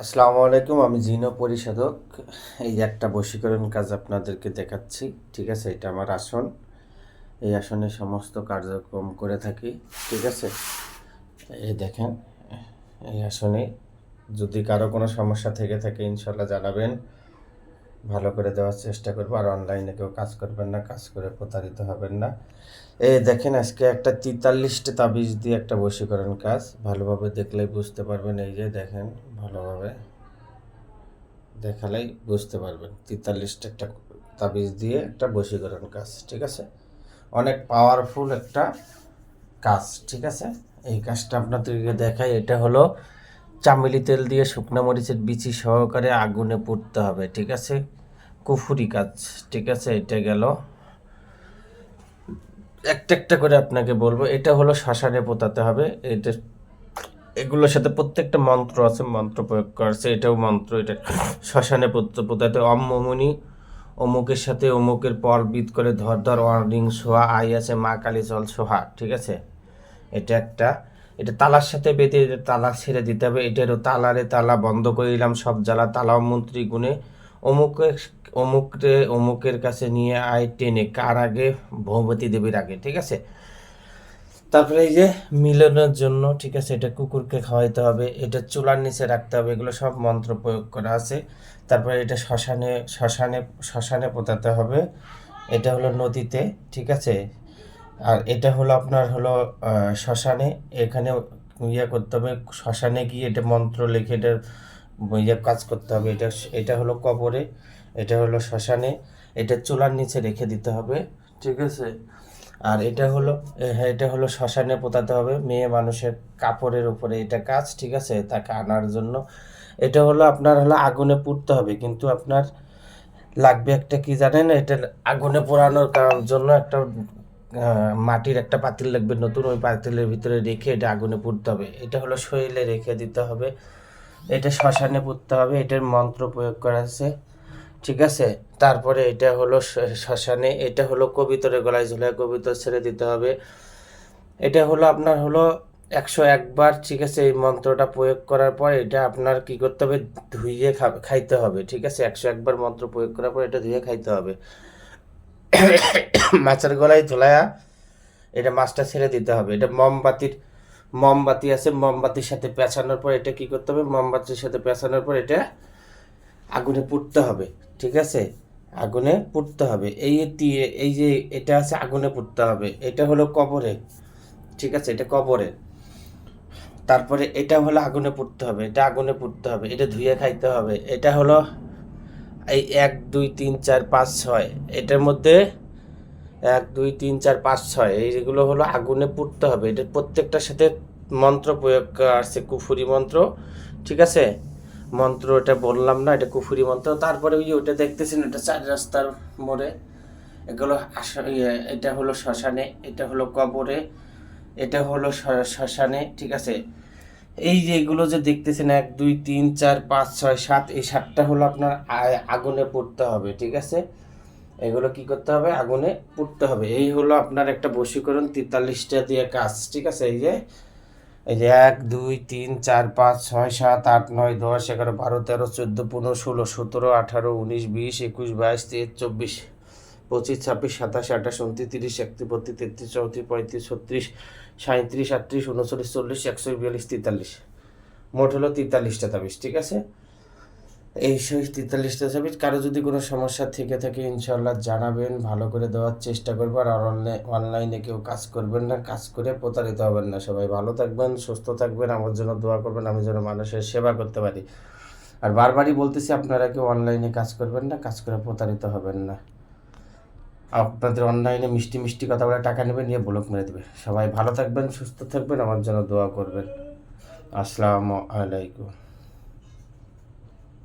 আসসালামু আলাইকুম, আমি জিনো পরিশোধক। এই যে একটা বশীকরণ কাজ আপনাদেরকে দেখাচ্ছি। ঠিক আছে, এটা আমার আসন। এই আসনে সমস্ত কার্যক্রম করে থাকি। ঠিক আছে, এই দেখেন, এই আসনে যদি কারো কোনো সমস্যা থেকে থাকে ইনশাল্লাহ জানাবেন, ভালো করে দেওয়ার চেষ্টা করবো। আর অনলাইনে কেউ কাজ করবেন না, কাজ করে প্রতারিত হবেন না। এই দেখেন, আজকে একটা 43টা তাবিজ দিয়ে একটা বশীকরণ কাজ। ভালোভাবে দেখলেই বুঝতে পারবেন। এই যে দেখেন, ভালোভাবে দেখালেই বুঝতে পারবেন। 43টা একটা তাবিজ দিয়ে একটা বশীকরণ কাজ। ঠিক আছে, অনেক পাওয়ারফুল একটা কাজ। ঠিক আছে, এই কাজটা আপনাদেরকে দেখাই। এটা হলো চামেলি তেল দিয়ে শুকনো মরিচের বিচি সহকারে আগুনে পুড়তে হবে। ঠিক আছে, কুফুরি কাজ। ঠিক আছে, এটা গেল। একটা একটা করে আপনাকে বলবো। এটা হলো শ্মশানে পোতাতে হবে। এটা এগুলোর সাথে প্রত্যেকটা মন্ত্র আছে, মন্ত্র প্রয়োগ করছে। এটাও মন্ত্র। এটা শ্মশানে পোতাতে অমনি অমুকের সাথে অমুকের পর বিদ করে ধর ধর ওয়ার্নিং সোহা আই আছে মা কালী চল সোহা। ঠিক আছে, এটা একটা। এটা তালার সাথে বেঁধে তালা ছেড়ে দিতে হবে। এটারও তালারে তালা বন্ধ করে দিলাম সব জ্বালা। তালাও মন্ত্রী গুণে অমুকের অমুকের কাছে নিয়ে আয় টেনে কার আগে, ভগবতী দেবীর আগে। ঠিক আছে, তারপরে এই যে মিলনের জন্য, ঠিক আছে, এটা কুকুরকে খাওয়াইতে হবে। এটা চুলার নিচে রাখতে হবে। এগুলো সব মন্ত্র প্রয়োগ করা আছে। তারপরে এটা শ্মশানে পোতাতে হবে। এটা হলো নদীতে। ঠিক আছে, আর এটা হলো আপনার হলো শ্মশানে। এখানে ইয়ে করতে হবে, শ্মশানে গিয়ে এটা মন্ত্র লিখে এটা ইয়ে কাজ করতে হবে। এটা এটা হলো কবরে, এটা হলো শ্মশানে। এটা চুলার নিচে রেখে দিতে হবে। ঠিক আছে, আর এটা হলো হ্যাঁ, এটা হলো শ্মশানে পোতাতে হবে মেয়ে মানুষের কাপড়ের উপরে। এটা কাজ। ঠিক আছে, তাকে আনার জন্য। এটা হলো আপনার হলো আগুনে পুড়তে হবে, কিন্তু আপনার লাগবে একটা কি জানেন, এটা আগুনে পোড়ানোর জন্য একটা মাটির একটা পাতিল লাগবে নতুন। ওই পাতিলের ভিতরে রেখে এটা আগুনে পুড়তে হবে। এটা হলো শরীরে রেখে দিতে হবে। এটা শ্মশানে পুড়তে হবে। এটার মন্ত্র প্রয়োগ করা আছে। ঠিক আছে, তারপরে এটা হলো শ্মশানে। এটা হলো কবিতরের গলায় ঝুলায় কবিতর ছেড়ে দিতে হবে। এটা হলো আপনার হলো 101 বার। ঠিক আছে, এই মন্ত্রটা প্রয়োগ করার পর এটা আপনার কি করতে হবে, ধুইয়ে খাইতে হবে। ঠিক আছে, 101 বার মন্ত্র প্রয়োগ করার পর এটা ধুয়ে খাইতে হবে। মাছের গলায় ঝোলায়া এটা মাছটা ছেড়ে দিতে হবে। এটা মোমবাতি আছে, মোমবাতির সাথে পেঁচানোর পর এটা কি করতে হবে, মোমবাতির সাথে পেঁচানোর পর এটা আগুনে পুড়তে হবে। ঠিক আছে, আগুনে পুড়তে হবে। এই যে এটা আছে, আগুনে পুড়তে হবে। এটা হলো কবরে। ঠিক আছে, এটা কবরে। তারপরে এটা হলো আগুনে পুড়তে হবে। এটা আগুনে পুড়তে হবে। এটা ধুয়ে খাইতে হবে। এটা হলো এই 1 2 3 4 5 6, এটার মধ্যে 1 2 3 4 5 6 এইগুলো হলো আগুনে পুড়তে হবে। এটা প্রত্যেকটার সাথে মন্ত্র প্রয়োগ আসছে, কুফুরি মন্ত্র। ঠিক আছে, মন্ত্র এটা বললাম না, এটা কুফুরি মন্ত্র। তারপরে ওই যে ওটা দেখতেছেন, এটা 4 রাস্তার মোড়ে। এগুলো এটা হলো শ্মশানে, এটা হলো কবরে, এটা হলো শ্মশানে। ঠিক আছে, এই যে এগুলো যে দেখতেছেন 1 2 3 4 5 6 7, এই 7টা হলো আপনার আগুনে পুড়তে হবে। ঠিক আছে, এগুলো কি করতে হবে, আগুনে পুড়তে হবে। এই হলো আপনার একটা বশীকরণ 43টা দিয়ে কাজ। ঠিক আছে, এই যে 1 2 3 4 5 6 7 8 9 10 11 12 13 14 15 16 17 18 19 20 21 22 23 24 25 27 28 29 30 31 32 33 34 মোট হলো 43টা তাবিজ। ঠিক আছে, এই সেই 43টা তাবিজ। কারো যদি কোনো সমস্যা থেকে থাকে ইনশাল্লাহ জানাবেন, ভালো করে দেওয়ার চেষ্টা করবো। আর অনলাইনে কেউ কাজ করবেন না, কাজ করে প্রতারিত হবেন না। সবাই ভালো থাকবেন, সুস্থ থাকবেন, আমার জন্য দোয়া করবেন, আমি যেন মানুষের সেবা করতে পারি। আর বারবারই বলতেছি, আপনারা কেউ অনলাইনে কাজ করবেন না, কাজ করে প্রতারিত হবেন না। আপনাদের অনলাইনে মিষ্টি মিষ্টি কথা বলে টাকা নেবেন, নিয়ে ব্লক মেরে দেবে। সবাই ভালো থাকবেন, সুস্থ থাকবেন, আমার জন্য দোয়া করবেন। আসসালামু আলাইকুম।